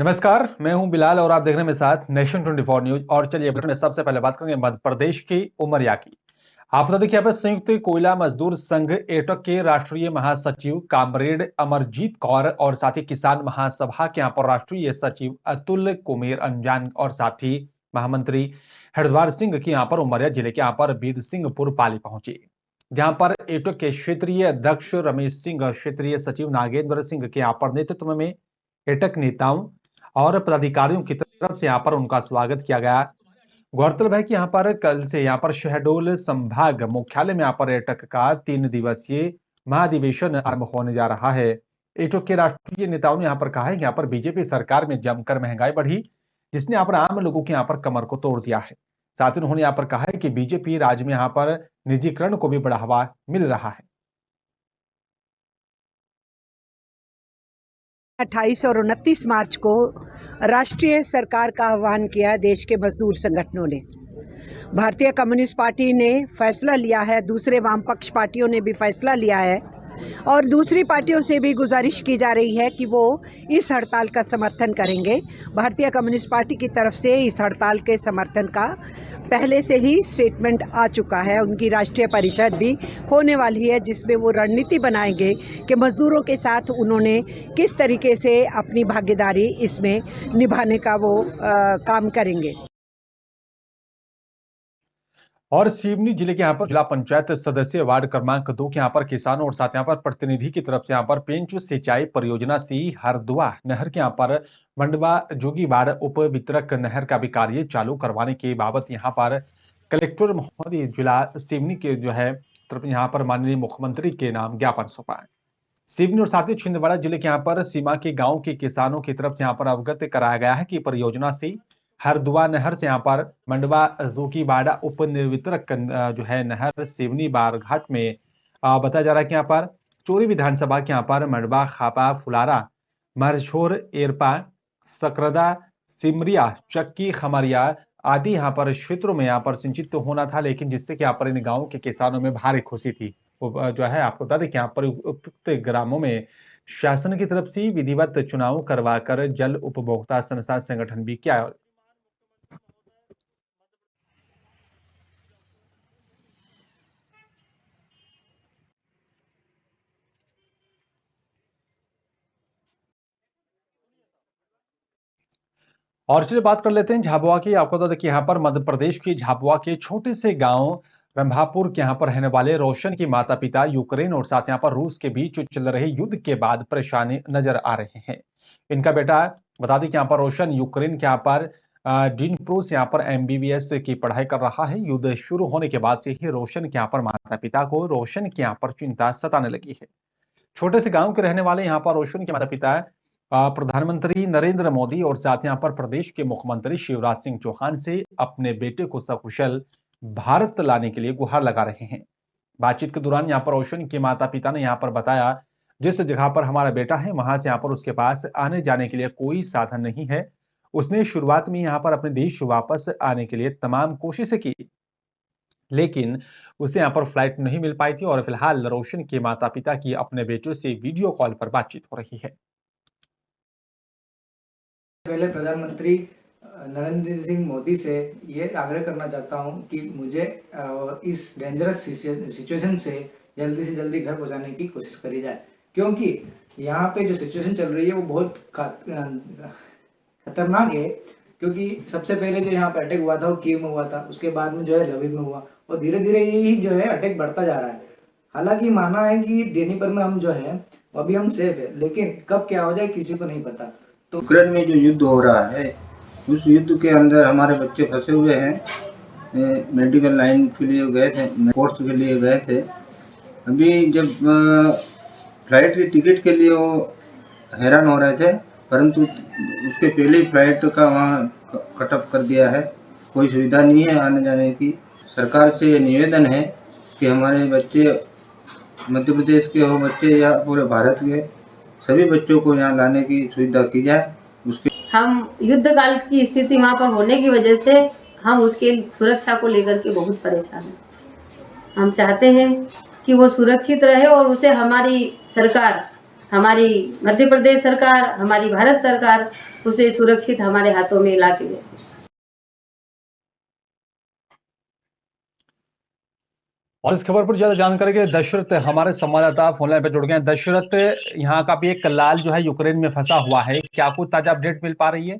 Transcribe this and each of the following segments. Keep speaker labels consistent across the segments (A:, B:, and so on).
A: नमस्कार, मैं हूं बिलाल और आप देख रहे हैं मेरे साथ नेशन 24 न्यूज। और चलिए बुलेटिन में सबसे पहले बात करेंगे मध्य प्रदेश की उमरिया की। आप बता दें कि यहाँ पर संयुक्त कोयला मजदूर संघ एटक के राष्ट्रीय महासचिव कामरेड अमरजीत कौर और साथ ही किसान महासभा के यहाँ पर राष्ट्रीय सचिव अतुल कुमेर अंजान और साथ ही महामंत्री हरद्वार सिंह की यहाँ पर उमरिया जिले के यहाँ पर बीर सिंहपुर पाली पहुंचे, जहां पर एटक के क्षेत्रीय अध्यक्ष रमेश सिंह, क्षेत्रीय सचिव नागेंद्र सिंह के यहाँ पर नेतृत्व में एटक नेताओं और पदाधिकारियों की तरफ से यहाँ पर उनका स्वागत किया गया। गौरतलब है कि यहाँ पर कल से यहाँ पर शहडोल संभाग मुख्यालय में यहाँ पर एटक का 3 दिवसीय महाधिवेशन आरंभ होने जा रहा है। एटक के राष्ट्रीय नेताओं ने यहाँ पर कहा है कि यहाँ पर बीजेपी सरकार में जमकर महंगाई बढ़ी, जिसने यहाँ पर आम लोगों के यहाँ पर कमर को तोड़ दिया है। साथ ही उन्होंने यहाँ पर कहा है कि बीजेपी राज्य में यहाँ पर निजीकरण को भी बढ़ावा मिल रहा है।
B: 28 और 29 मार्च को राष्ट्रीय सरकार का आह्वान किया देश के मजदूर संगठनों ने। भारतीय कम्युनिस्ट पार्टी ने फैसला लिया है, दूसरे वामपक्ष पार्टियों ने भी फैसला लिया है और दूसरी पार्टियों से भी गुजारिश की जा रही है कि वो इस हड़ताल का समर्थन करेंगे। भारतीय कम्युनिस्ट पार्टी की तरफ से इस हड़ताल के समर्थन का पहले से ही स्टेटमेंट आ चुका है। उनकी राष्ट्रीय परिषद भी होने वाली है, जिसमें वो रणनीति बनाएंगे कि मजदूरों के साथ उन्होंने किस तरीके से अपनी भागीदारी इसमें निभाने का वो काम करेंगे।
A: और सिवनी जिले के यहाँ पर जिला पंचायत सदस्य वार्ड क्रमांक 2 के यहाँ पर किसानों और साथ यहाँ पर प्रतिनिधि की तरफ से यहाँ पर पेंच सिंचाई परियोजना से हरदुआ नहर के यहाँ पर मंडवा जोगीवाड़ उप वितरक नहर का भी कार्य चालू करवाने के बाबत यहाँ पर कलेक्टर महोदय जिला सिवनी के जो है तरफ यहाँ पर माननीय मुख्यमंत्री के नाम ज्ञापन सौंपा है। सिवनी और साथ ही छिंदवाड़ा जिले के यहाँ पर सीमा के गांव के किसानों की तरफ से यहाँ पर अवगत कराया गया है कि परियोजना से हरदुआ नहर से यहाँ पर मंडवा जोगीवाड़ा उप निर्वितरक जो है नहर सिवनी बारघाट में बताया जा रहा है कि यहाँ पर चोरी विधानसभा के यहाँ पर मंडवा, खापा, फुलारा, मरछोर, एरपा, सकरदा, सिमरिया, चक्की, खमरिया आदि यहाँ पर क्षेत्रों में यहाँ पर सिंचित होना था, लेकिन जिससे कि यहाँ पर इन गांवों के किसानों में भारी खुशी थी। वो जो है आपको बता दें कि यहाँ पर उपयुक्त ग्रामों में शासन की तरफ से विधिवत चुनाव करवाकर जल उपभोक्ता संस्था संगठन भी किया। और चलिए बात कर लेते हैं झाबुआ की। आपको बता दें कि यहाँ पर मध्य प्रदेश के झाबुआ के छोटे से गांव रंभापुर के यहाँ पर रहने वाले रोशन के माता पिता यूक्रेन और साथ यहाँ पर रूस के बीच चल रहे युद्ध के बाद परेशानी नजर आ रहे हैं। इनका बेटा बता दें कि यहाँ पर रोशन यूक्रेन के यहाँ पर डिनप्रो से यहाँ पर एमबीबीएस की पढ़ाई कर रहा है। युद्ध शुरू होने के बाद से ही रोशन के यहाँ पर माता पिता को रोशन के यहाँ पर चिंता सताने लगी है। छोटे से गांव के रहने वाले यहाँ पर रोशन के माता पिता प्रधानमंत्री नरेंद्र मोदी और साथ यहाँ पर प्रदेश के मुख्यमंत्री शिवराज सिंह चौहान से अपने बेटे को सकुशल भारत लाने के लिए गुहार लगा रहे हैं। बातचीत के दौरान यहाँ पर रोशन के माता पिता ने यहाँ पर बताया, जिस जगह पर हमारा बेटा है वहां से यहाँ पर उसके पास आने जाने के लिए कोई साधन नहीं है। उसने शुरुआत में यहाँ पर अपने देश वापस आने के लिए तमाम कोशिशें की, लेकिन उसे यहाँ पर फ्लाइट नहीं मिल पाई थी और फिलहाल रोशन के माता पिता की अपने बेटों से वीडियो कॉल पर बातचीत हो रही है।
C: पहले प्रधानमंत्री नरेंद्र सिंह मोदी से ये आग्रह करना चाहता हूँ कि मुझे इस डेंजरस सिचुएशन से जल्दी घर पहुँचाने की कोशिश करी जाए, क्योंकि यहाँ पे जो सिचुएशन चल रही है वो बहुत खतरनाक है। क्योंकि सबसे पहले जो यहाँ पे अटैक हुआ था वो कीव में हुआ था, उसके बाद में जो है लविव में हुआ और धीरे धीरे यही जो है अटैक बढ़ता जा रहा है। हालांकि माना है कि डेनीपर में हम जो है अभी हम सेफ है, लेकिन कब क्या हो जाए किसी को नहीं पता। तो
D: यूक्रेन में जो युद्ध हो रहा है उस युद्ध के अंदर हमारे बच्चे फंसे हुए हैं। मेडिकल लाइन के लिए गए थे, कोर्स के लिए गए थे। अभी जब फ्लाइट की टिकट के लिए वो हैरान हो रहे थे, परंतु उसके पहले ही फ्लाइट का वहाँ कटअप कर दिया है। कोई सुविधा नहीं है आने जाने की। सरकार से निवेदन है कि हमारे बच्चे मध्य प्रदेश के हो बच्चे या पूरे भारत के सभी बच्चों को यहाँ लाने की सुविधा की जाए। उसके
E: हम युद्ध काल की स्थिति वहाँ पर होने की वजह से हम उसके सुरक्षा को लेकर के बहुत परेशान हैं। हम चाहते हैं कि वो सुरक्षित रहे और उसे हमारी सरकार, हमारी मध्य प्रदेश सरकार, हमारी भारत सरकार उसे सुरक्षित हमारे हाथों में ला के दें।
A: और इस खबर पर ज्यादा जानकारी के लिए दशरथ हमारे संवाददाता फोन लाइन पे जुड़ गए हैं। दशरथ, यहाँ का भी एक लाल जो है यूक्रेन में फंसा हुआ है, क्या कुछ ताजा अपडेट मिल पा रही है?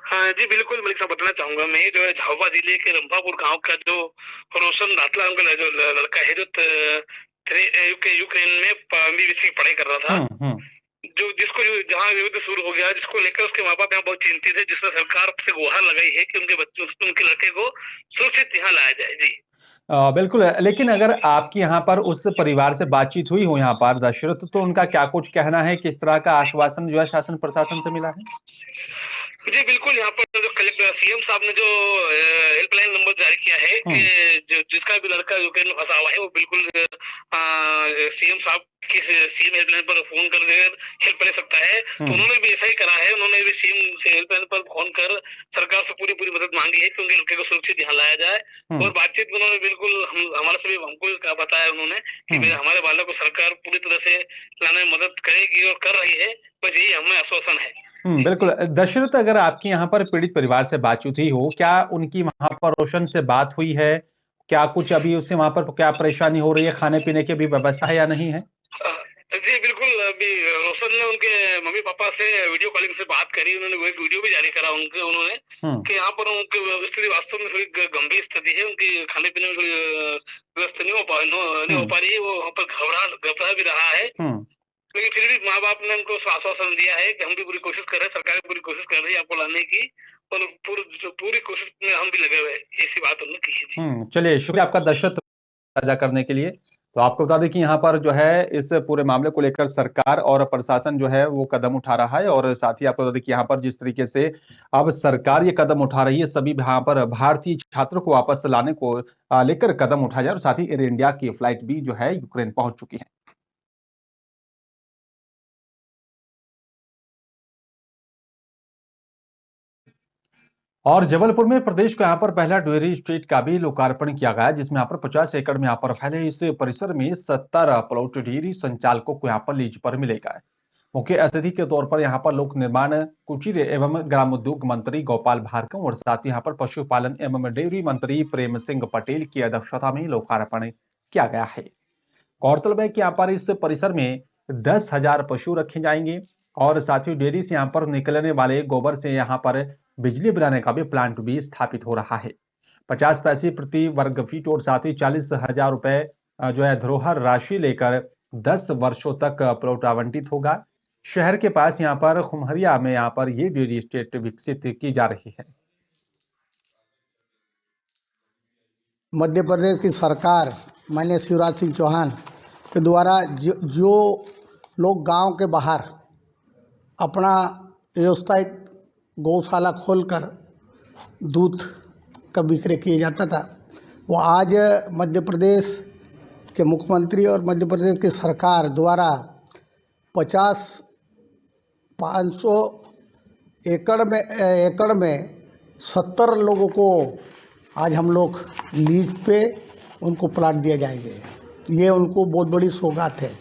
F: हाँ जी, बिल्कुल मलिक साहब, बताना चाहूंगा मैं जो है झाबुआ जिले के रंभापुर गांव का जो रोशन रातला का जो लड़का है, जो यूक्रेन में एमबीबीएस की पढ़ाई कर रहा था, जो जिसको जहाँ युद्ध शुरू हो गया, जिसको लेकर उसके माँ बाप यहाँ बहुत चिंतित है, जिसने सरकार से गुहार लगाई है कि उनके बच्चों, उनके लड़के को सुरक्षित यहाँ लाया जाए। जी
A: बिल्कुल, लेकिन अगर आपकी यहाँ पर उस परिवार से बातचीत हुई हो यहाँ पर दशरथ, तो उनका क्या कुछ कहना है, किस तरह का आश्वासन जो है शासन प्रशासन से मिला है?
F: जी बिल्कुल, यहाँ पर जो कलेक्टर सीएम साहब ने जो हेल्पलाइन नंबर जारी किया है कि जो जिसका भी लड़का यूक्रेन में फंसा हुआ है, वो बिल्कुल सीएम साहब की सीएम हेल्पलाइन पर फोन कर हेल्प ले सकता है। तो उन्होंने भी ऐसा ही करा है, उन्होंने भी सीएम से हेल्पलाइन पर फोन कर सरकार से पूरी मदद मांगी है कि उनके लड़के को सुरक्षित यहाँ लाया जाए। और बातचीत में उन्होंने बिल्कुल हमारे से हमको बताया उन्होंने कि हमारे बालक को सरकार पूरी तरह से लाने में मदद करेगी और कर रही है, बस यही हमें आश्वासन है।
A: बिल्कुल। दशरथ, अगर आपकी यहाँ पर पीड़ित परिवार से बातचीत हुई हो, क्या उनकी वहां पर रोशन से बात हुई है? क्या कुछ अभी उसे वहां पर क्या परेशानी हो रही है, खाने पीने की भी व्यवस्था है या नहीं है?
F: जी बिल्कुल, अभी रोशन ने उनके मम्मी पापा से वीडियो कॉलिंग से बात करी, उन्होंने एक वीडियो भी जारी करा उन्होंने कि यहाँ पर उनकी स्थिति वास्तव में थोड़ी गंभीर स्थिति है, उनकी खाने पीने में थोड़ी व्यवस्था नहीं हो पा रही है, वो वहाँ पर घबरा भी रहा है। लेकिन फिर भी माँ बाप ने उनको आश्वासन दिया है कि हम भी पूरी कोशिश कर रहे हैं, सरकार भी पूरी कोशिश कर रही है आपको लाने की, और पूरी कोशिश में हम भी लगे हुए हैं, ऐसी बात उन्होंने की है।
A: चलिए, शुक्रिया आपका दशरथ साझा करने के लिए। तो आपको बता दें कि यहाँ पर जो है इस पूरे मामले को लेकर सरकार और प्रशासन जो है वो कदम उठा रहा है, और साथ ही आपको बता दें कि यहाँ पर जिस तरीके से अब सरकार ये कदम उठा रही है, सभी यहाँ पर भारतीय छात्रों को वापस लाने को लेकर कदम उठाया जाए, और साथ ही एयर इंडिया की फ्लाइट भी जो है यूक्रेन पहुंच चुकी है। और जबलपुर में प्रदेश का यहाँ पर पहला डेयरी स्टेट का भी लोकार्पण किया गया, जिसमें यहाँ पर 50 एकड़ में यहाँ पर फैले इस परिसर में 70 प्लॉट डेयरी संचालकों को यहाँ पर लीज पर मिलेगा। मुख्य अतिथि के तौर पर यहाँ पर लोक निर्माण, कुटीर एवं ग्रामोद्योग मंत्री गोपाल भार्गव और साथ ही यहाँ पर पशुपालन एवं डेयरी मंत्री प्रेम सिंह पटेल की अध्यक्षता में लोकार्पण किया गया है। गौरतलब है कि यहाँ पर इस परिसर में 10,000 पशु रखे जाएंगे, और साथ ही डेयरी से यहाँ पर निकलने वाले गोबर से यहाँ पर बिजली बनाने का भी प्लांट भी स्थापित हो रहा है। 50 पैसे प्रति वर्ग फीट और साथ ही 40,000 रुपए जो है धरोहर राशि लेकर 10 वर्षों तक प्लॉट आवंटित होगा। शहर के पास यहाँ पर खुमहरिया में यहाँ पर ये डेयरी स्टेट विकसित की जा रही है।
G: मध्य प्रदेश की सरकार माननीय शिवराज सिंह चौहान के द्वारा जो लोग गांव के बाहर अपना व्यवसायिक गौशाला खोलकर दूध का विक्रय किया जाता था, वो आज मध्य प्रदेश के मुख्यमंत्री और मध्य प्रदेश की सरकार द्वारा 500 एकड़ में 70 लोगों को आज हम लोग लीज पे उनको प्लाट दिया जाएंगे। ये उनको बहुत बड़ी सौगात है।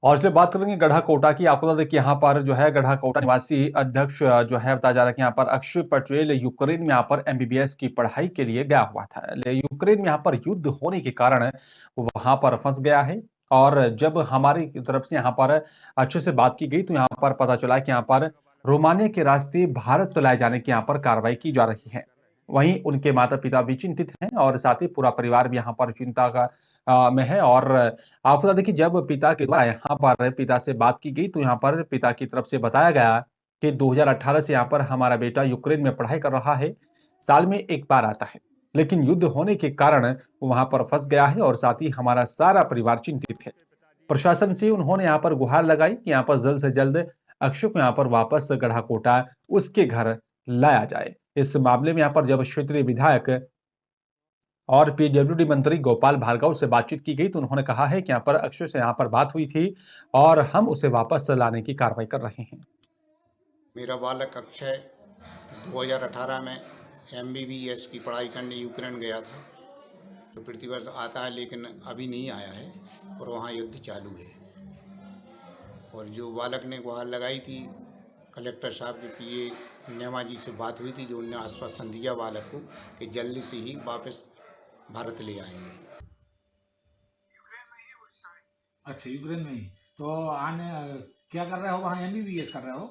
A: और इसलिए बात करेंगे गढ़ाकोटा की। आपको बता दें कि यहाँ पर जो है गढ़ाकोटा निवासी अध्यक्ष जो है बताया जा रहा है कि यहाँ पर अक्षय पटेल यूक्रेन में यहाँ पर एमबीबीएस की पढ़ाई के लिए गया हुआ था। यूक्रेन में यहाँ पर युद्ध होने के कारण वो वहां पर फंस गया है, और जब हमारी तरफ से यहाँ पर अच्छे से बात की गई तो यहाँ पर पता चला कि यहाँ पर रोमानिया के रास्ते भारत लाए जाने की यहाँ पर कार्रवाई की जा रही है। वहीं उनके माता पिता भी चिंतित हैं, और साथ ही पूरा परिवार भी यहाँ पर चिंता का में है। और आपको बता दें कि जब पिता के द्वारा यहाँ पर पिता से बात की गई तो यहाँ पर पिता की तरफ से बताया गया कि 2018 से यहाँ पर हमारा बेटा यूक्रेन में पढ़ाई कर रहा है, साल में एक बार आता है, लेकिन युद्ध होने के कारण वो वहां पर फंस गया है, और साथ ही हमारा सारा परिवार चिंतित है। प्रशासन से उन्होंने यहाँ पर गुहार लगाई कि यहाँ पर जल्द से जल्द अक्षय को यहाँ पर वापस गढ़ाकोटा उसके घर लाया जाए। इस मामले में यहाँ पर जब क्षेत्रीय विधायक और पीडब्ल्यूडी मंत्री गोपाल भार्गव से बातचीत की गई तो उन्होंने कहा है कि यहाँ पर अक्षय से यहाँ पर बात हुई थी और हम उसे वापस लाने की कार्रवाई कर रहे हैं।
H: मेरा बालक अक्षय 2018 में एमबीबीएस की पढ़ाई करने यूक्रेन गया था, तो प्रतिवर्ष आता है लेकिन अभी नहीं आया है और वहाँ युद्ध चालू है। और जो बालक ने गुहार लगाई थी कलेक्टर साहब के पीए नेमा जी से बात हुई थी, जो उन्होंने आश्वासन दिया बालक को कि जल्दी से ही वापस भारत ले आएंगे।
I: अच्छा, यूक्रेन में ही। तो आने क्या कर रहे हो वहाँ? MBBS कर रहे हो?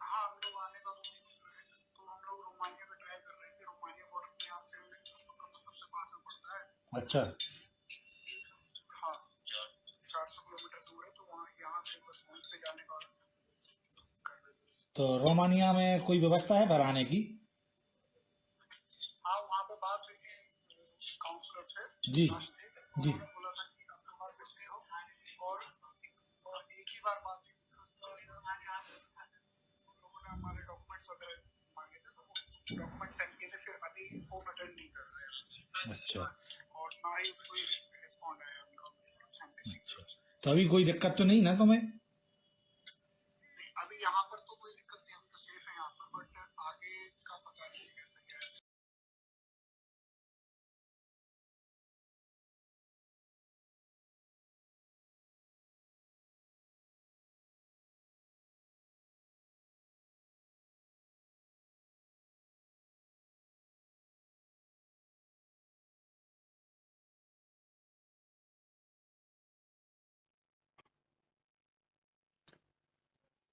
J: हाँ, हम लोग आने का तो हम लोग रोमानिया में ट्राई कर रहे थे। रोमानिया बॉर्डर पे यहाँ से सबसे पास में पड़ता है।
I: अच्छा,
J: हाँ, 400 किलोमीटर दूर है, तो वहाँ यहाँ से बस वहीं पे जाने का कर रहे थे।
I: तो रोमानिया में कोई व्यवस्था है भराने की?
J: हाँ, वहाँ पे बात हुई थी काउंसलर से।
I: जी, जी।
J: उन्होंने बोला था कि आपके पास कुछ नहीं हो, और एक ही बार बात हुई थी, तो उसके बाद उन लोगों ने हमारे डॉक्यूमेंट्स वगैरह मांगे थे, तो वो डॉक्यूमेंट सेंड किए थे। फिर अभी फोन अटेंड नहीं कर रहे हैं,
I: अच्छा,
J: और ना ही कोई रिस्पॉन्ड आया उनका।
I: अच्छा। तो अभी कोई दिक्कत तो नहीं ना तुम्हें?
J: अभी यहाँ पर तो कोई दिक्कत नहीं, अभी तो सेफ है यहाँ पर, बट आगे का पता नहीं कैसे क्या है।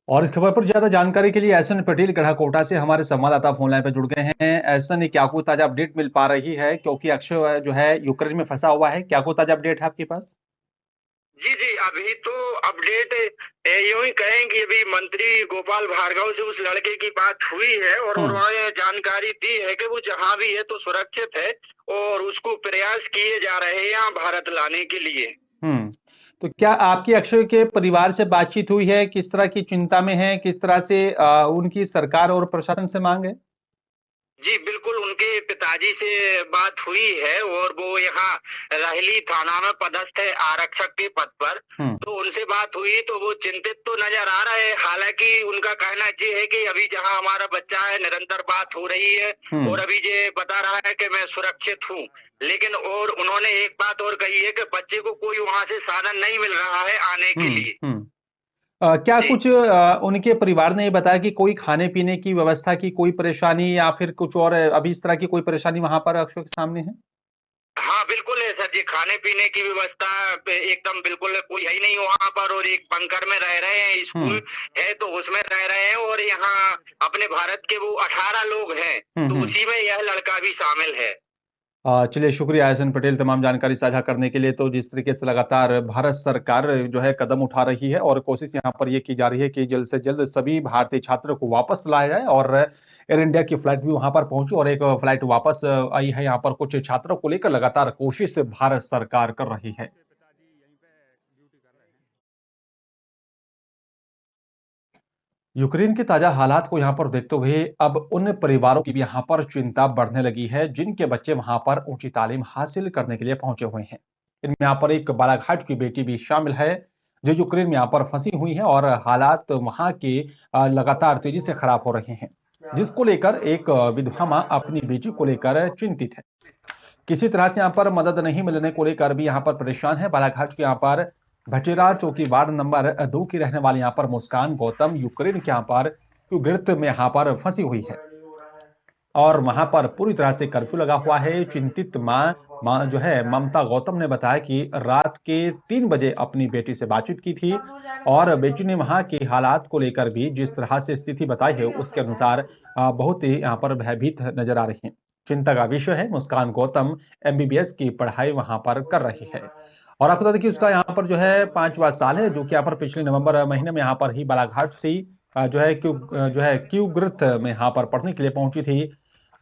A: और इस खबर पर ज्यादा जानकारी के लिए एहसन पटेल गढ़ाकोटा से हमारे संवाददाता फोन लाइन पर जुड़ गए हैं। एहसन, क्या कोई ताजा अपडेट मिल पा रही है? क्योंकि अक्षय जो है यूक्रेन में फंसा हुआ है, क्या कोई ताजा अपडेट है आपके पास?
F: जी जी, अभी तो अपडेट यूं ही कहें कि अभी मंत्री गोपाल भार्गव से उस लड़के की बात हुई है, और उन्होंने जानकारी दी है कि वो जहां भी है तो सुरक्षित है, और उसको प्रयास किए जा रहे हैं यहाँ भारत लाने के लिए।
A: तो क्या आपकी अक्षय के परिवार से बातचीत हुई है? किस तरह की चिंता में है? किस तरह से उनकी सरकार और प्रशासन से मांग है?
F: जी बिल्कुल, उनके पिताजी से बात हुई है, और वो यहाँ राहली थाना में पदस्थ है आरक्षक के पद पर। तो उनसे बात हुई तो वो चिंतित तो नजर आ रहे हैं। हालांकि उनका कहना ये है कि अभी जहाँ हमारा बच्चा है निरंतर बात हो रही है, और अभी ये बता रहा है कि मैं सुरक्षित हूँ। लेकिन और उन्होंने एक बात और कही है कि बच्चे को कोई वहां से साधन नहीं मिल रहा है आने के लिए।
A: क्या कुछ उनके परिवार ने ये बताया कि कोई खाने पीने की व्यवस्था की कोई परेशानी या फिर कुछ और अभी इस तरह की कोई परेशानी वहां पर अक्षय के सामने है?
F: हाँ बिल्कुल है सर जी, खाने पीने की व्यवस्था एकदम बिल्कुल कोई है ही नहीं वहाँ पर, और एक बंकर में रह रहे हैं। स्कूल है तो उसमें रह रहे हैं, और यहाँ अपने भारत के वो 18 लोग हैं, तो उसी में यह लड़का भी शामिल है।
A: चलिए, शुक्रिया एहसन पटेल तमाम जानकारी साझा करने के लिए। तो जिस तरीके से लगातार भारत सरकार जो है कदम उठा रही है, और कोशिश यहाँ पर ये की जा रही है कि जल्द से जल्द सभी भारतीय छात्रों को वापस लाया जाए, और एयर इंडिया की फ्लाइट भी वहां पर पहुंची और एक फ्लाइट वापस आई है। यहाँ पर कुछ छात्रों को लेकर लगातार कोशिश भारत सरकार कर रही है। यूक्रेन के ताजा हालात को यहां पर देखते हुए अब उन परिवारों की भी यहां पर चिंता बढ़ने लगी है जिनके बच्चे वहां पर ऊंची तालीम हासिल करने के लिए पहुंचे हुए हैं। इनमें यहां पर एक बालाघाट की बेटी भी शामिल है जो यूक्रेन में यहां पर फंसी हुई है, और हालात वहां के लगातार तेजी से खराब हो रहे हैं, जिसको लेकर एक विधवा मां अपनी बेटी को लेकर चिंतित है। किसी तरह से यहाँ पर मदद नहीं मिलने को लेकर भी यहाँ पर परेशान है। बालाघाट के यहाँ पर भटेरा चौकी वार्ड नंबर 2 की रहने वाली यहाँ पर मुस्कान गौतम यूक्रेन के यहाँ पर कुग्रत में यहाँ पर फंसी हुई है, और वहां पर पूरी तरह से कर्फ्यू लगा हुआ है। चिंतित माँ जो है ममता गौतम ने बताया कि रात के 3 बजे अपनी बेटी से बातचीत की थी, और बेटी ने वहां के हालात को लेकर भी जिस तरह से स्थिति बताई है उसके अनुसार बहुत ही यहाँ पर भयभीत नजर आ रही है। चिंता का विषय है। मुस्कान गौतम MBBS की पढ़ाई वहां पर कर रही है, और आपको बता दें कि उसका यहाँ पर जो है 5वां साल है, जो कि यहाँ पर पिछले नवंबर महीने में यहाँ पर ही बालाघाट से जो है क्यूग्रत में यहाँ पर पढ़ने के लिए पहुंची थी,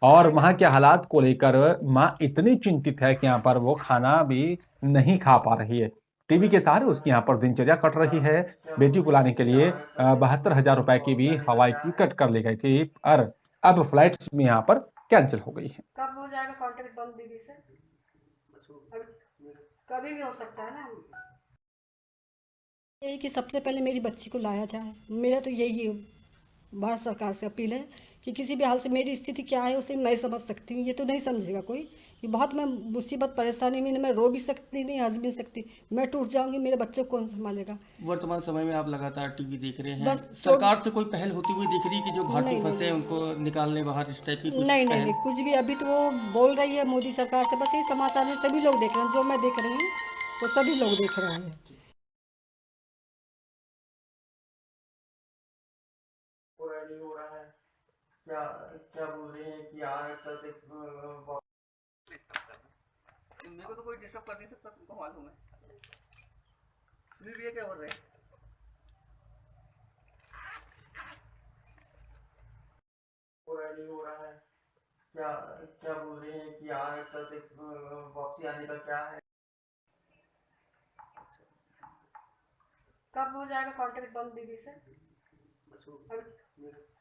A: और वहां के हालात को लेकर माँ इतनी चिंतित है कि यहाँ पर वो खाना भी नहीं खा पा रही है। टीवी के सहारे उसकी यहाँ पर दिनचर्या कट रही है। बेटी को लाने के लिए 72,000 रुपए की भी हवाई टिकट कर ली गई थी, और अब फ्लाइट्स में यहाँ पर कैंसिल हो गई है।
K: कब हो जाएगा कॉन्ट्रैक्ट बंद दीदी से? कभी भी हो सकता है ना। यही कि सबसे पहले मेरी बच्ची को लाया जाए। मेरा तो यही भारत सरकार से अपील है कि किसी भी हाल से मेरी स्थिति क्या है उसे मैं समझ सकती हूँ, ये तो नहीं समझेगा कोई कि बहुत मैं मुसीबत परेशानी में, मैं रो भी सकती नहीं, हंस भी सकती। मैं टूट जाऊंगी, मेरे बच्चे को कौन संभालेगा।
L: वर्तमान समय में आप लगातार टीवी देख रहे हैं,
K: बस
L: सरकार से कोई पहल होती हुई दिख रही है कि जो भारतीय
K: नहीं,
L: फंसे हैं उनको निकालने बाहर, इस टाइप की कुछ
K: नहीं नहीं
L: पहल?
K: नहीं, कुछ भी अभी तो वो बोल रही है मोदी सरकार से, बस ये समाचार में सभी लोग देख रहे हैं, जो मैं देख रही हूँ वो सभी लोग देख रहे हैं।
L: हो रहा है, क्या क्या बोल रहे हैं कि आज तक मेरे को तो कोई डिस्टर्ब कर नहीं सकता, तुमको मालूम है। सुनील भैया क्या बोल रहे हैं? हो रहा है, क्या क्या बोल रहे हैं कि आज तक वापसी आने का क्या है?
K: कब हो जाएगा कॉन्ट्रैक्ट बंद दीदी से?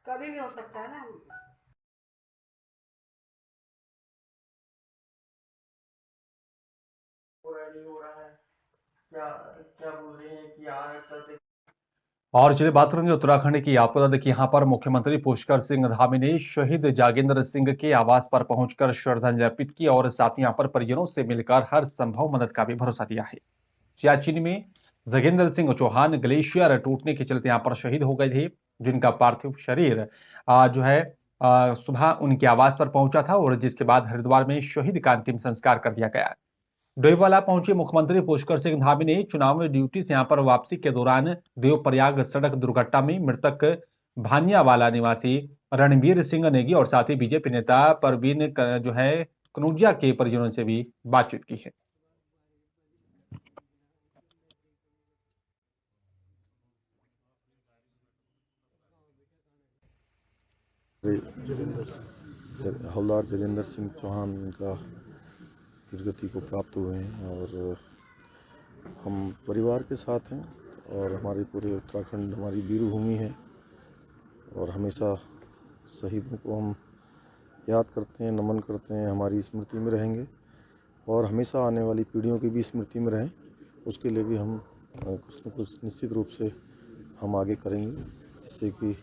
K: कभी भी हो सकता है ना।
L: हो रहा है, क्या क्या बोल रहे हैं कि आज तक।
A: और चलिए बात करेंगे उत्तराखंड की। आपको बता दें कि यहाँ पर मुख्यमंत्री पुष्कर सिंह धामी ने शहीद जागेंद्र सिंह के आवास पर पहुंचकर श्रद्धांजलि अर्पित की और साथ ही यहाँ पर परिजनों से मिलकर हर संभव मदद का भी भरोसा दिया है। सियाचिन में जगेंद्र सिंह चौहान ग्लेशियर टूटने के चलते यहाँ पर शहीद हो गए थे, जिनका पार्थिव शरीर सुबह उनके आवास पर पहुंचा था और जिसके बाद हरिद्वार में शहीद का अंतिम संस्कार कर दिया गया। डोईवाला पहुंचे मुख्यमंत्री पुष्कर सिंह धामी ने चुनाव ड्यूटी से यहां पर वापसी के दौरान देवप्रयाग सड़क दुर्घटना में मृतक भानियावाला निवासी रणबीर सिंह नेगी और साथ ही बीजेपी नेता परवीन कनौजिया के परिजनों से भी बातचीत की है।
M: हवलदार जगेंद्र सिंह चौहान का दुर्गति को प्राप्त हुए हैं और हम परिवार के साथ हैं और हमारे पूरे उत्तराखंड हमारी वीरभूमि है और हमेशा शहीदों को हम याद करते हैं, नमन करते हैं, हमारी स्मृति में रहेंगे और हमेशा आने वाली पीढ़ियों की भी स्मृति में रहें, उसके लिए भी हम कुछ न कुछ निश्चित रूप से हम आगे करेंगे, जिससे कि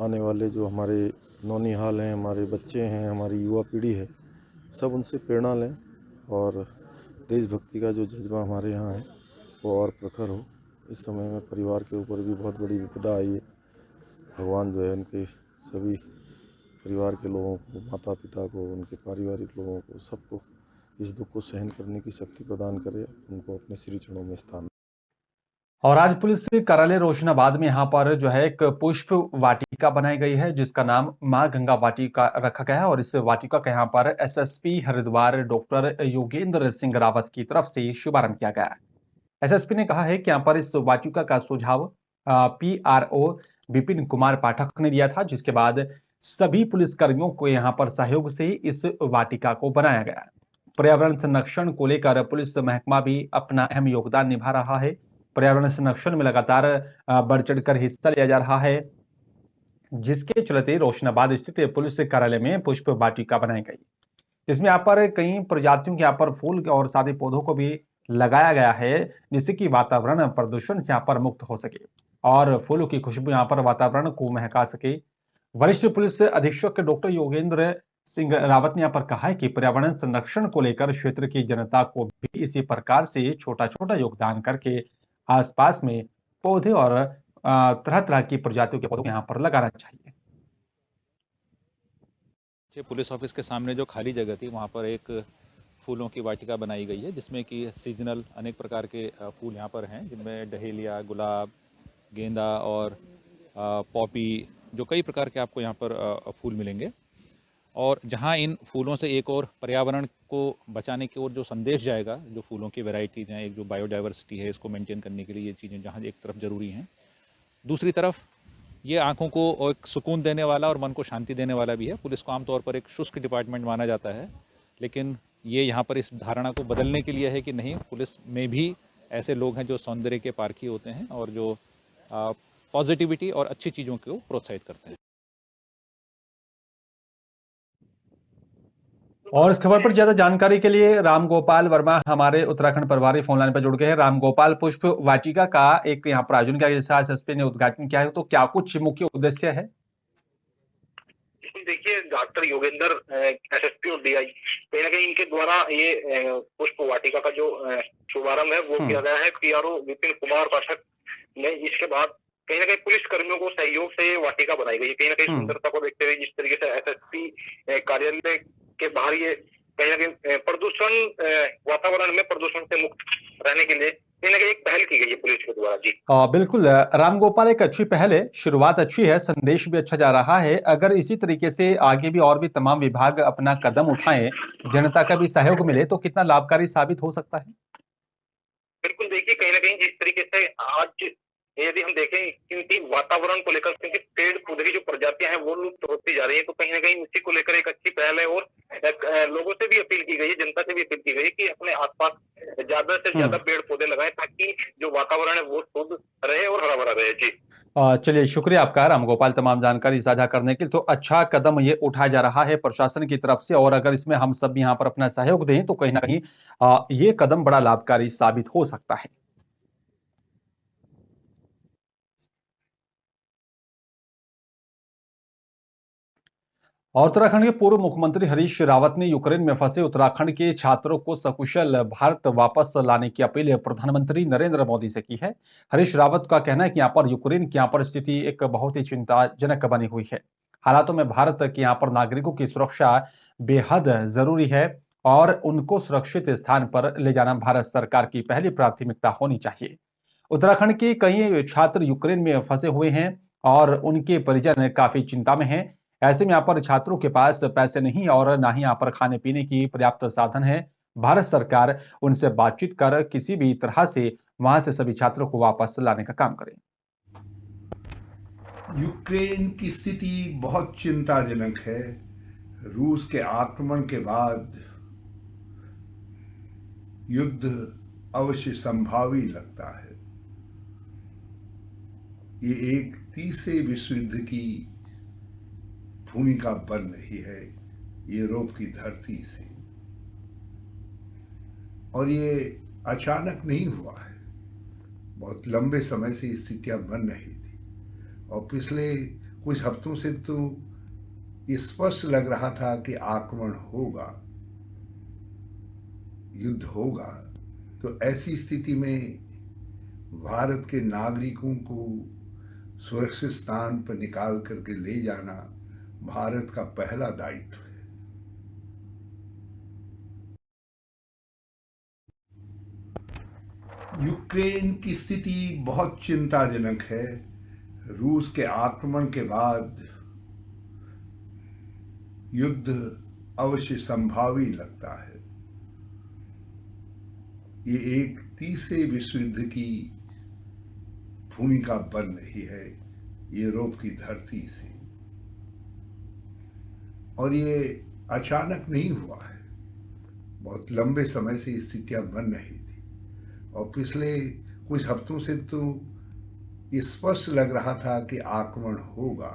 M: आने वाले जो हमारे नौनिहाल हैं, हमारे बच्चे हैं, हमारी युवा पीढ़ी है, सब उनसे प्रेरणा लें और देशभक्ति का जो जज्बा हमारे यहाँ है वो और प्रखर हो। इस समय में परिवार के ऊपर भी बहुत बड़ी विपदा आई है। भगवान जो है उनके सभी परिवार के लोगों को, माता पिता को, उनके पारिवारिक लोगों को, सबको इस दुख को सहन करने की शक्ति प्रदान करे, उनको अपने श्री चरणों में स्थान।
A: और आज पुलिस कार्यालय रोशनाबाद में यहाँ पर एक पुष्प वाटिका बनाई गई है, जिसका नाम मां गंगा वाटिका रखा गया है और इस वाटिका का यहाँ पर एसएसपी हरिद्वार डॉक्टर योगेंद्र सिंह रावत की तरफ से शुभारंभ किया गया है। एसएसपी ने कहा है कि यहाँ पर इस वाटिका का सुझाव पीआरओ विपिन कुमार पाठक ने दिया था, जिसके बाद सभी पुलिसकर्मियों को यहाँ पर सहयोग से इस वाटिका को बनाया गया। पर्यावरण संरक्षण को लेकर पुलिस महकमा भी अपना अहम योगदान निभा रहा है। पर्यावरण संरक्षण में लगातार बढ़ चढ़कर हिस्सा लिया जा रहा है, जिसके चलते रोशनाबाद स्थित पुलिस कार्यालय में पुष्प वाटिका बनाई गई, जिसमें यहाँ पर कई प्रजातियों के यहाँ पर फूल और सादे पौधों को भी लगाया गया है, जिससे कि वातावरण प्रदूषण से यहाँ पर मुक्त हो सके और फूलों की खुशबू यहाँ पर वातावरण को महका सके। वरिष्ठ पुलिस अधीक्षक डॉक्टर योगेंद्र सिंह रावत ने यहाँ पर कहा है कि पर्यावरण संरक्षण को लेकर क्षेत्र की जनता को भी इसी प्रकार से छोटा छोटा योगदान करके आसपास में पौधे और तरह तरह की प्रजातियों के पौधे यहाँ पर लगाना चाहिए।
N: पुलिस ऑफिस के सामने जो खाली जगह थी वहाँ पर एक फूलों की वाटिका बनाई गई है, जिसमें कि सीजनल अनेक प्रकार के फूल यहाँ पर हैं, जिनमें डहेलिया, गुलाब, गेंदा और पॉपी, जो कई प्रकार के आपको यहाँ पर फूल मिलेंगे। और जहाँ इन फूलों से एक और पर्यावरण को बचाने की ओर जो संदेश जाएगा, जो फूलों की वैरायटीज़ हैं, एक जो बायोडाइवर्सिटी है, इसको मेंटेन करने के लिए ये चीज़ें जहाँ एक तरफ ज़रूरी हैं, दूसरी तरफ ये आंखों को एक सुकून देने वाला और मन को शांति देने वाला भी है। पुलिस को आमतौर पर एक शुष्क डिपार्टमेंट माना जाता है, लेकिन ये यहाँ पर इस धारणा को बदलने के लिए है कि नहीं, पुलिस में भी ऐसे लोग हैं जो सौंदर्य के पारखी होते हैं और जो पॉजिटिविटी और अच्छी चीज़ों को प्रोत्साहित करते हैं।
A: और इस खबर पर ज्यादा जानकारी के लिए रामगोपाल वर्मा हमारे उत्तराखंड प्रभारी फोनलाइन पर जुड़ गए हैं। रामगोपाल, पुष्प वाटिका का एक यहाँ पर आयोजन किया, जिसका एसएसपी ने उद्घाटन किया है, तो क्या कुछ मुख्य उद्देश्य है?
F: बिल्कुल देखिए, डॉक्टर योगेंद्र एसएसपी और डीआई कहीं ना कहीं इनके द्वारा ये पुष्प वाटिका का जो शुभारंभ है वो किया गया है। पीआरओ विपिन कुमार पाठक ने इसके बाद कहीं ना कहीं पुलिस कर्मियों को सहयोग से ये वाटिका बनाई गई है। कहीं ना कहीं सुंदरता को देखते हुए जिस तरीके से एसएसपी कार्यालय के बाहर ये कहीं ना कहीं प्रदूषण वातावरण में प्रदूषण से मुक्त रहने के लिए कहीं ना कहीं एक पहल की गई है पुलिस के द्वारा। जी
A: बिल्कुल राम गोपाल, एक अच्छी पहल है, शुरुआत अच्छी है, संदेश भी अच्छा जा रहा है। अगर इसी तरीके से आगे भी और भी तमाम विभाग अपना कदम उठाएं, जनता का भी सहयोग मिले तो कितना लाभकारी साबित हो सकता है।
F: बिल्कुल देखिए, कहीं ना कहीं जिस तरीके से आज यदि हम देखें क्योंकि वातावरण को लेकर, क्योंकि पेड़ पौधे की जो प्रजातियां हैं वो लुप्त होती जा रही है, तो कहीं ना कहीं उसी को लेकर एक अच्छी पहल है। और लोगों से भी अपील की गई है, जनता से भी अपील की गई है कि अपने आसपास ज्यादा से ज्यादा पेड़ पौधे लगाएं ताकि जो वातावरण है वो शुद्ध रहे और हरा भरा रहे। जी
A: चलिए, शुक्रिया आपका राम गोपाल तमाम जानकारी साझा करने के लिए। तो अच्छा कदम ये उठाया जा रहा है प्रशासन की तरफ से, और अगर इसमें हम सब यहाँ पर अपना सहयोग दें तो कहीं ना कहीं ये कदम बड़ा लाभकारी साबित हो सकता है। और उत्तराखंड के पूर्व मुख्यमंत्री हरीश रावत ने यूक्रेन में फंसे उत्तराखंड के छात्रों को सकुशल भारत वापस लाने की अपील प्रधानमंत्री नरेंद्र मोदी से की है। हरीश रावत का कहना है कि यहाँ पर यूक्रेन की यहाँ पर स्थिति एक बहुत ही चिंताजनक बनी हुई है। हालातों में भारत के यहाँ पर नागरिकों की सुरक्षा बेहद जरूरी है और उनको सुरक्षित स्थान पर ले जाना भारत सरकार की पहली प्राथमिकता होनी चाहिए। उत्तराखंड के कई छात्र यूक्रेन में फंसे हुए हैं और उनके परिजन काफी चिंता में हैं। ऐसे में यहाँ पर छात्रों के पास पैसे नहीं और ना ही यहाँ पर खाने पीने की पर्याप्त साधन है। भारत सरकार उनसे बातचीत कर किसी भी तरह से वहां से सभी छात्रों को वापस लाने का काम करे।
O: यूक्रेन की स्थिति बहुत चिंताजनक है। रूस के आक्रमण के बाद युद्ध अवश्य संभावी लगता है। ये एक तीसरे विश्व युद्ध की भूमिका बन रही है यूरोप की धरती से, और ये अचानक नहीं हुआ है, बहुत लंबे समय से स्थितियां बन रही थी। और पिछले कुछ हफ्तों से तो स्पष्ट लग रहा था कि आक्रमण होगा, युद्ध होगा। तो ऐसी स्थिति में भारत के नागरिकों को सुरक्षित स्थान पर निकाल करके ले जाना भारत का पहला दायित्व है। यूक्रेन की स्थिति बहुत चिंताजनक है। रूस के आक्रमण के बाद युद्ध अवश्य संभावी लगता है। ये एक तीसरे विश्व युद्ध की भूमिका बन रही है यूरोप की धरती से, और ये अचानक नहीं हुआ है, बहुत लंबे समय से स्थितियां बन रही थी। और पिछले कुछ हफ्तों से तो स्पष्ट लग रहा था कि आक्रमण होगा,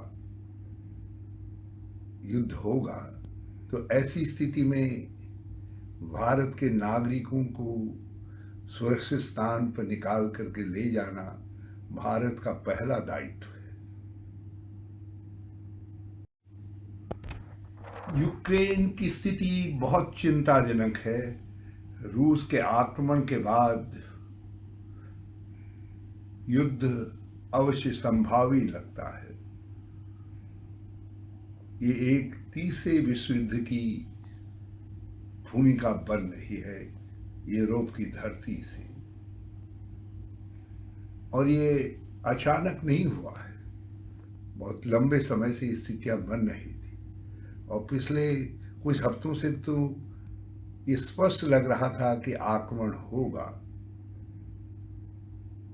O: युद्ध होगा। तो ऐसी स्थिति में भारत के नागरिकों को सुरक्षित स्थान पर निकाल करके ले जाना भारत का पहला दायित्व है। यूक्रेन की स्थिति बहुत चिंताजनक है। रूस के आक्रमण के बाद युद्ध अवश्य संभावी लगता है। ये एक तीसरे विश्व युद्ध की भूमिका बन रही है यूरोप की धरती से, और ये अचानक नहीं हुआ है, बहुत लंबे समय से स्थितियां बन रही थी। और पिछले कुछ हफ्तों से तो स्पष्ट लग रहा था कि आक्रमण होगा,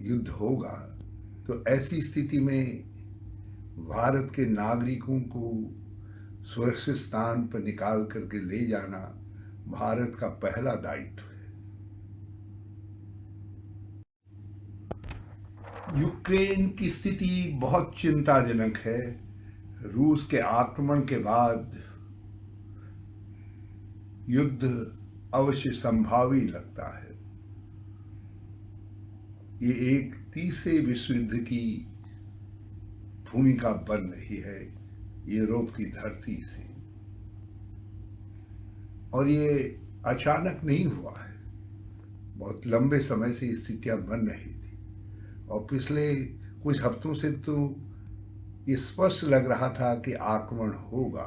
O: युद्ध होगा। तो ऐसी स्थिति में भारत के नागरिकों को सुरक्षित स्थान पर निकाल करके ले जाना भारत का पहला दायित्व है। यूक्रेन की स्थिति बहुत चिंताजनक है। रूस के आक्रमण के बाद युद्ध अवश्य संभावी लगता है। ये एक तीसरे विश्व युद्ध की भूमिका बन रही है यूरोप की धरती से। और ये अचानक नहीं हुआ है, बहुत लंबे समय से स्थितियां बन रही थी और पिछले कुछ हफ्तों से तो स्पष्ट लग रहा था कि आक्रमण होगा।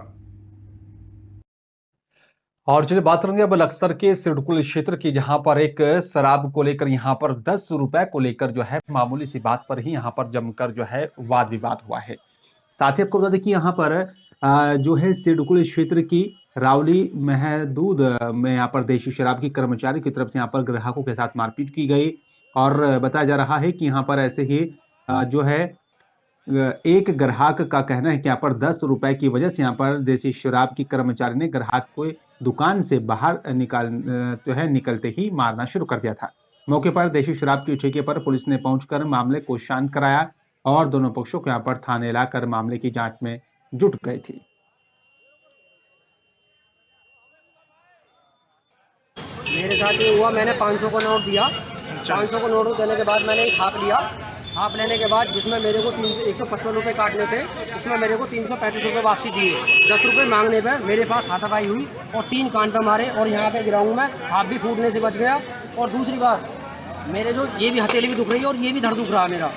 A: और चलिए बात करेंगे अब बक्सर के सिडकुल क्षेत्र की, जहां पर एक शराब को लेकर यहां पर 10 रुपए को लेकर जो है मामूली सी बात पर ही यहां पर जमकर जो है वाद विवाद हुआ है। साथ ही आपको बता दें कि यहाँ पर जो है सिडकुल क्षेत्र की रावली महदूद में यहाँ पर देशी शराब की कर्मचारी की तरफ से यहाँ पर ग्राहकों के साथ मारपीट की गई और बताया जा रहा है कि यहाँ पर ऐसे ही जो है एक ग्राहक का कहना है कि यहाँ पर 10 रुपए की वजह से यहाँ पर देसी शराब की कर्मचारी ने ग्राहक को दुकान से बाहर निकलते ही मारना शुरू कर दिया था। मौके पर देशी शराब के ठेके पर पुलिस ने पहुंचकर मामले को शांत कराया और दोनों पक्षों को यहाँ पर थाने लाकर मामले की जांच में जुट गए थे।
L: मेरे साथ ये हुआ, मैंने 500 का नोट दिया। 500 का नोट देने के बाद मैंने एक हाफ लिया। हाफ लेने के बाद जिसमें मेरे को 155 रुपये काटने थे, उसमें मेरे को 335 रुपये वापसी दिए। 10 रुपये मांगने पर मेरे पास हाथापाई हुई और 3 कान पे मारे और यहाँ के ग्राउंड में हाथ भी फूटने से बच गया। और दूसरी बात, मेरे जो ये भी हथेली भी दुख रही है और ये भी धड़ दुख रहा है मेरा।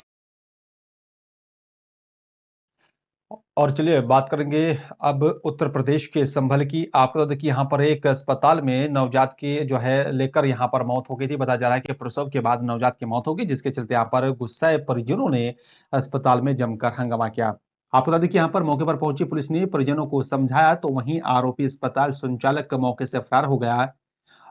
A: और चलिए बात करेंगे अब उत्तर प्रदेश के संभल की। आपको बता दें कि यहाँ पर एक अस्पताल में नवजात की जो है लेकर यहाँ पर मौत हो गई थी। बताया जा रहा है कि प्रसव के बाद नवजात की मौत हो गई, जिसके चलते यहाँ पर गुस्साए परिजनों ने अस्पताल में जमकर हंगामा किया। आपको बता दें कि यहाँ पर मौके पर पहुंची पुलिस ने परिजनों को समझाया तो वहीं आरोपी अस्पताल संचालक मौके से फरार हो गया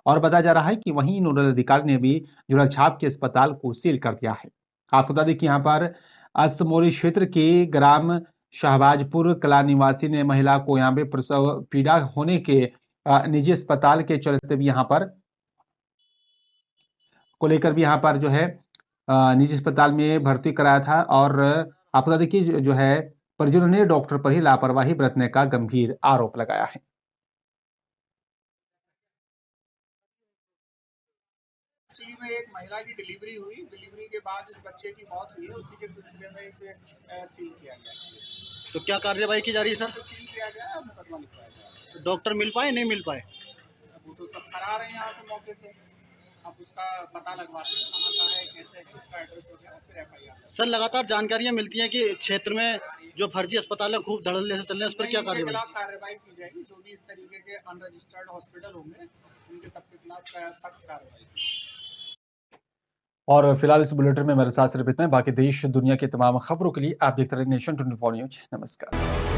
A: और बताया जा रहा है कि वहीं नोडल अधिकारी ने भी जुड़ाछाप के अस्पताल को सील कर दिया है। आपको बता दें कि यहाँ पर असमोली क्षेत्र के ग्राम शाहबाजपुर कला निवासी ने महिला को यहाँ पे प्रसव पीड़ा होने के निजी अस्पताल के चलते भी यहाँ पर को लेकर भी यहाँ पर जो है निजी अस्पताल में भर्ती कराया था। और आपको बता दें कि जो है परिजनों ने डॉक्टर पर ही लापरवाही बरतने का गंभीर आरोप लगाया है।
J: में एक महिला की डिलीवरी हुई, डिलीवरी के बाद इस बच्चे की मौत हुई है, उसी के सिलसिले में इसे सील किया गया।
P: तो क्या कार्रवाई की जा रही है सर?
J: सील किया गया है, मुकदमा लिखवाया गया है।
P: डॉक्टर मिल पाए नहीं मिल पाए?
J: वो तो सब फरार हैं यहाँ से मौके से। अब उसका पता लगवाते हैं कहाँ का है, कैसे है, उसका एड्रेस हो गया, फिर FIR।
P: सर लगातार जानकारियाँ मिलती हैं कि क्षेत्र में जो फर्जी अस्पताल है खूब धड़ल्ले से चल रहे हैं, उस पर क्या
J: कार्रवाई की जाएगी। जो भी इस तरीके के अनरजिस्टर्ड हॉस्पिटल होंगे उनके सबके खिलाफ सख्त कार्रवाई।
A: और फिलहाल इस बुलेटिन में मेरे साथ सिर्फ इतना है। बाकी देश दुनिया की तमाम खबरों के लिए आप देखते रहिए नेशन 24 न्यूज। नमस्कार।